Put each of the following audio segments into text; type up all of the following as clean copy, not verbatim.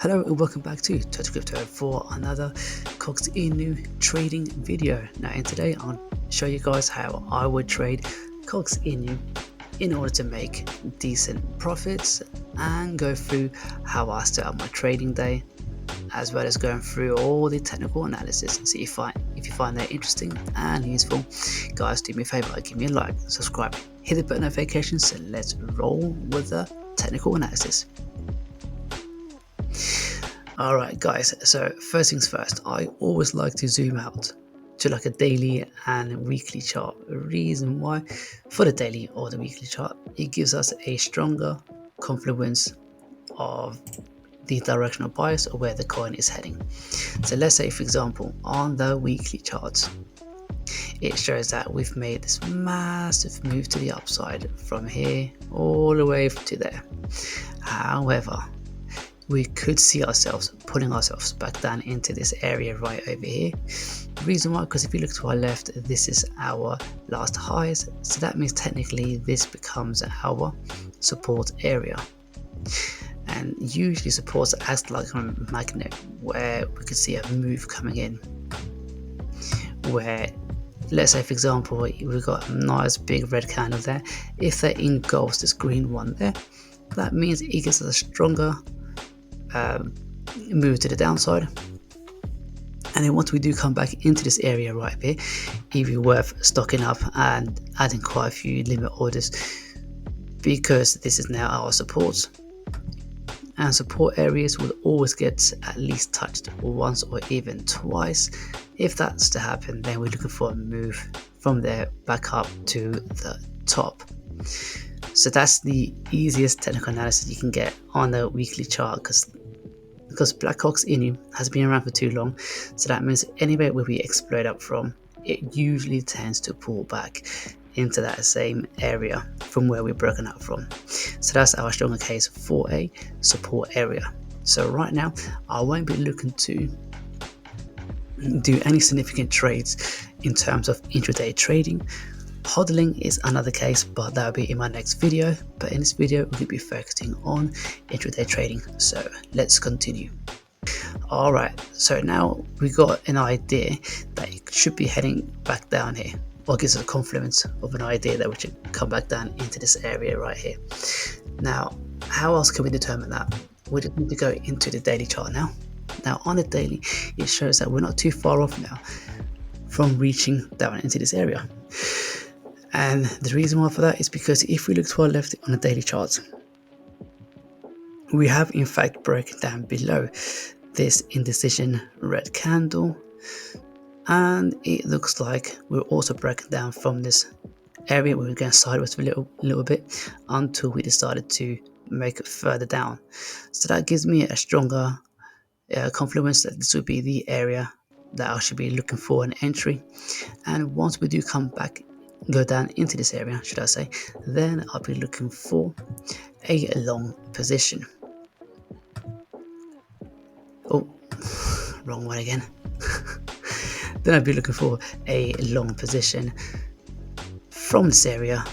Hello and welcome back to Touch Crypto for another Coq Inu trading video. Now in today I'll show you guys how I would trade Coq Inu in order to make decent profits and go through how I start up my trading day, as well as going through all the technical analysis. See if you find that interesting and useful. Guys, do me a favor, give me a like, subscribe, hit the button notifications, so let's roll with the technical analysis. Alright guys, so first things first, I always like to zoom out to like a daily and weekly chart. The reason why, for the daily or the weekly chart, it gives us a stronger confluence of the directional bias or where the coin is heading. So let's say, for example, on the weekly chart, it shows that we've made this massive move to the upside from here all the way to there. However, we could see ourselves pulling ourselves back down into this area right over here. The reason why, because if you look to our left, this is our last highs, so that means technically this becomes our support area. And usually supports act like a magnet, where we could see a move coming in, where let's say, for example, we've got a nice big red candle there. If that engulfs this green one there, that means it gives us a stronger move to the downside. And then once we do come back into this area right here, it'd be worth stocking up and adding quite a few limit orders, because this is now our support, and support areas will always get at least touched once or even twice. If that's to happen, then we're looking for a move from there back up to the top. So that's the easiest technical analysis you can get on the weekly chart, because Black Coq Inu has been around for too long. So that means anywhere where we explode up from, it usually tends to pull back into that same area from where we're broken up from. So that's our stronger case for a support area. So right now I won't be looking to do any significant trades in terms of intraday trading. Hodling is another case, but that will be in my next video. But in this video, we'll be focusing on intraday trading. So let's continue. Alright, so now we got an idea that it should be heading back down here, or gives us a confluence of an idea that we should come back down into this area right here. Now, how else can we determine that? We just need to go into the daily chart now. Now on the daily, it shows that we're not too far off now from reaching down into this area. And the reason why for that is because if we look to our left on the daily chart, we have in fact broken down below this indecision red candle, and it looks like we're also broken down from this area where we're going sideways for a little bit until we decided to make it further down. So that gives me a stronger confluence that this would be the area that I should be looking for an entry. And once we do come back, go down into this area, should I say, then I'll be looking for a long position. Oh, wrong one again. Then I'll be looking for a long position from this area,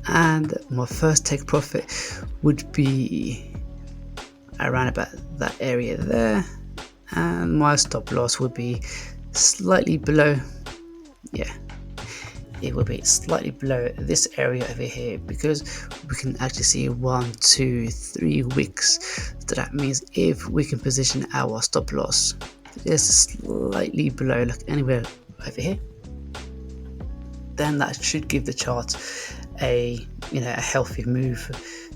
and my first take profit would be around about that area there, and my stop loss would be slightly below, it will be slightly below this area over here, because we can actually see 1, 2, 3 wicks. So that means if we can position our stop loss just slightly below, like anywhere over here, then that should give the chart a healthy move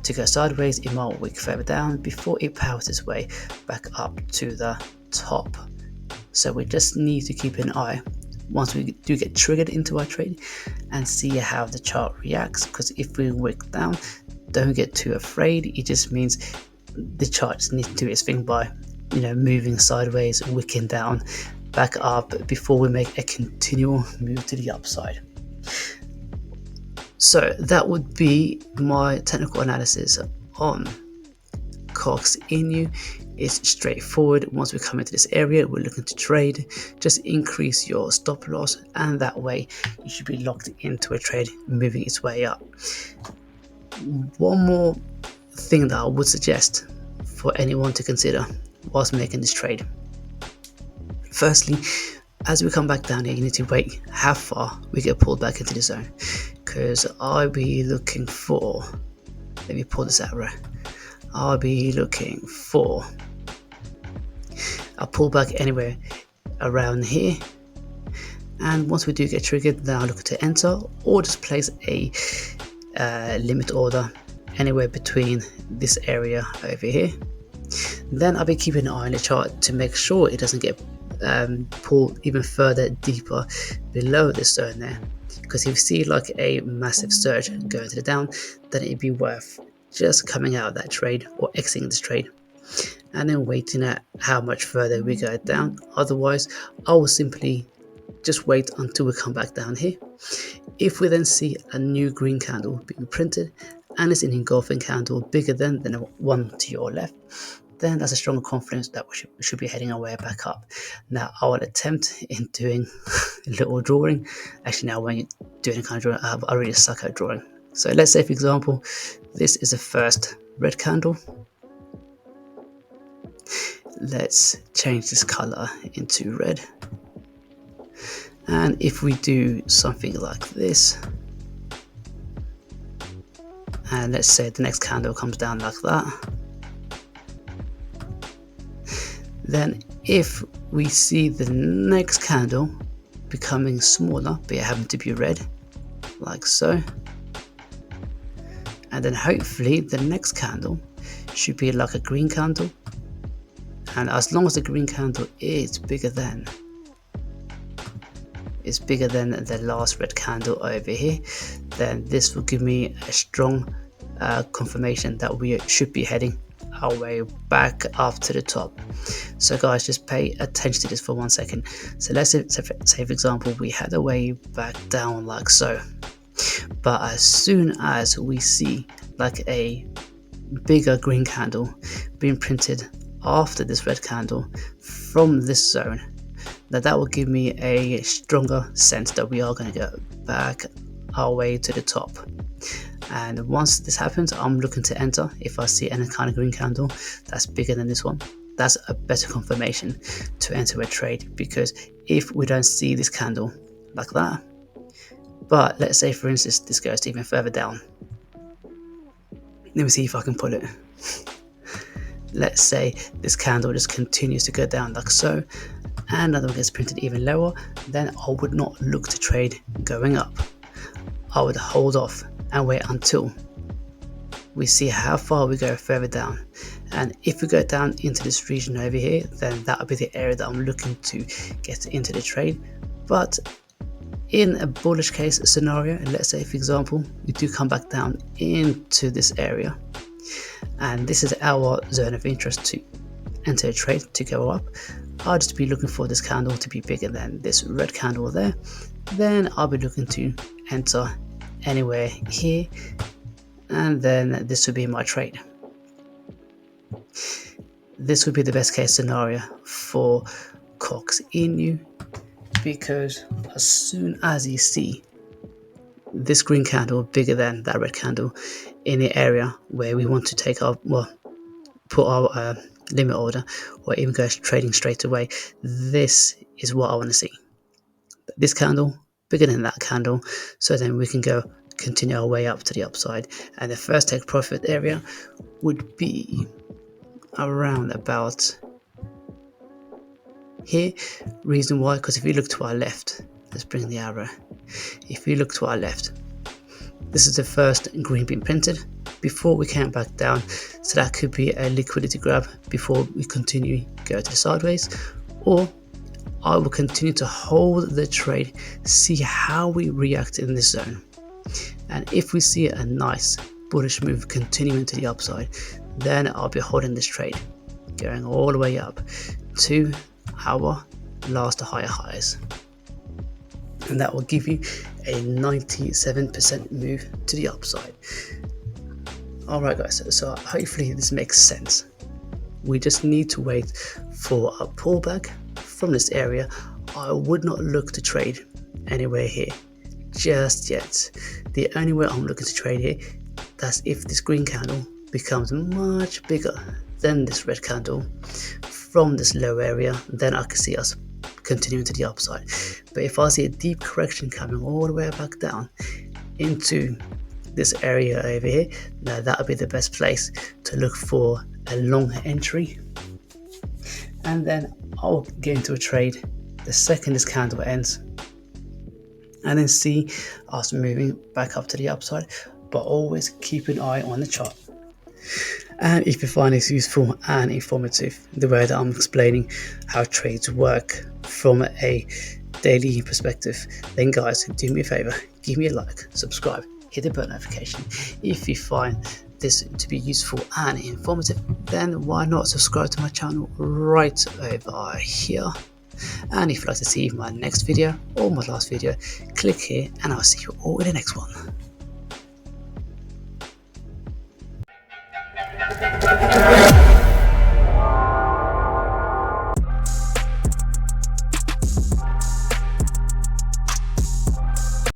to go sideways in 1 wick further down before it powers its way back up to the top. So we just need to keep an eye once we do get triggered into our trade and see how the chart reacts, because if we wick down, don't get too afraid. It just means the chart just needs to do its thing by moving sideways, wicking down back up before we make a continual move to the upside. So that would be my technical analysis on Coq Inu. It's straightforward. Once we come into this area, we're looking to trade. Just increase your stop loss, and that way you should be locked into a trade moving its way up. One more thing that I would suggest for anyone to consider whilst making this trade. Firstly, as we come back down here, you need to wait how far we get pulled back into the zone, because I'll be looking for, let me pull this out right, I'll be looking for a pullback anywhere around here, and once we do get triggered, then I'll look to enter or just place a limit order anywhere between this area over here. Then I'll be keeping an eye on the chart to make sure it doesn't get pulled even further deeper below this zone there, because if you see like a massive surge going to the down, then it'd be worth just coming out of that trade or exiting this trade and then waiting at how much further we go down. Otherwise, I will simply just wait until we come back down here. If we then see a new green candle being printed and it's an engulfing candle bigger than the one to your left, then that's a stronger confidence that we should be heading our way back up. Now I will attempt in doing a little drawing. Actually, now when you're doing a kind of drawing, I really suck at drawing. So let's say, for example, this is the first red candle. Let's change this color into red. And if we do something like this, and let's say the next candle comes down like that, then if we see the next candle becoming smaller, but it happens to be red, like so, and then hopefully the next candle should be like a green candle, and as long as the green candle is bigger than the last red candle over here, then this will give me a strong confirmation that we should be heading our way back up to the top. So guys, just pay attention to this for 1 second. So let's say for example, we had a way back down like so, but as soon as we see like a bigger green candle being printed after this red candle from this zone, that will give me a stronger sense that we are going to go back our way to the top. And once this happens, I'm looking to enter. If I see any kind of green candle that's bigger than this one, that's a better confirmation to enter a trade, because if we don't see this candle like that, but let's say for instance this goes even further down, let me see if I can pull it. Let's say this candle just continues to go down like so, and another one gets printed even lower, then I would not look to trade going up. I would hold off and wait until we see how far we go further down. And if we go down into this region over here, then that will be the area that I'm looking to get into the trade. But in a bullish case scenario, let's say for example we do come back down into this area, and this is our zone of interest to enter a trade to go up, I'll just be looking for this candle to be bigger than this red candle there. Then I'll be looking to enter anywhere here, and then this would be my trade. This would be the best case scenario for Coq Inu, because as soon as you see this green candle bigger than that red candle in the area where we want to take our, well, put our limit order, or even go trading straight away, this is what I want to see. This candle bigger than that candle, so then we can go continue our way up to the upside. And the first take profit area would be around about here. Reason why, because if we look to our left, let's bring the arrow. If we look to our left, this is the first green being printed before we came back down, so that could be a liquidity grab before we continue go to the sideways, or I will continue to hold the trade, see how we react in this zone, and if we see a nice bullish move continuing to the upside, then I'll be holding this trade going all the way up to our last higher highs, and that will give you a 97% move to the upside. Alright guys, so hopefully this makes sense. We just need to wait for a pullback from this area. I would not look to trade anywhere here just yet. The only way I'm looking to trade here, that's if this green candle becomes much bigger then this red candle from this low area, then I can see us continuing to the upside. But if I see a deep correction coming all the way back down into this area over here, now that would be the best place to look for a long entry. And then I'll get into a trade the second this candle ends, and then see us moving back up to the upside, but always keep an eye on the chart. And if you find this useful and informative, the way that I'm explaining how trades work from a daily perspective, then guys, do me a favor, give me a like, subscribe, hit the bell notification. If you find this to be useful and informative, then why not subscribe to my channel right over here. And if you'd like to see my next video or my last video, click here and I'll see you all in the next one.